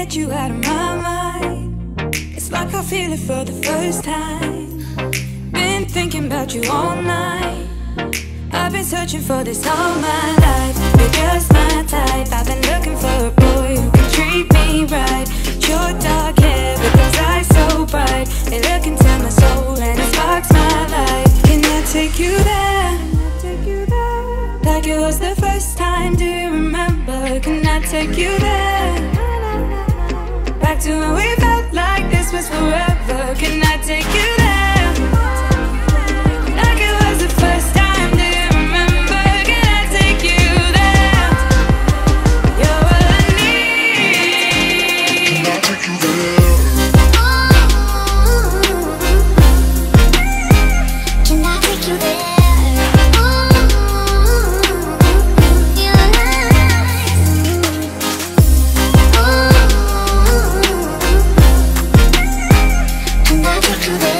get you out of my mind. It's like I feel it for the first time. Been thinking about you all night. I've been searching for this all my life. You're just my type. I've been looking for a boy who can treat me right. Your dark hair with those eyes so bright, they look into my soul and it sparks my life. Can I take you there? Like it was the first time, do you remember? Can I take you there? Back to when we felt like this was forever. Can I take you there? Like it was the first time, do you remember? Can I take you there? You're all I need. Can I take you there? Can I take you there?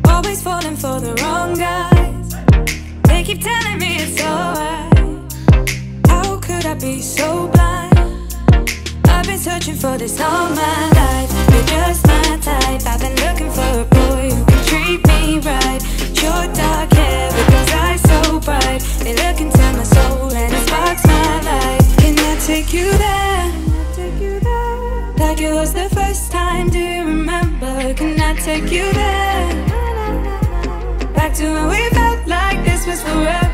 Always falling for the wrong guys. They keep telling me it's alright. How could I be so blind? I've been searching for this all my life. You're just my type. I've been looking for a boy who can treat me right. Your dark hair with those eyes so bright, they look into my soul and it sparks my life. Can I take you there? Like it was the first time, do you remember? Can I take you there? Back to when we felt like this was forever.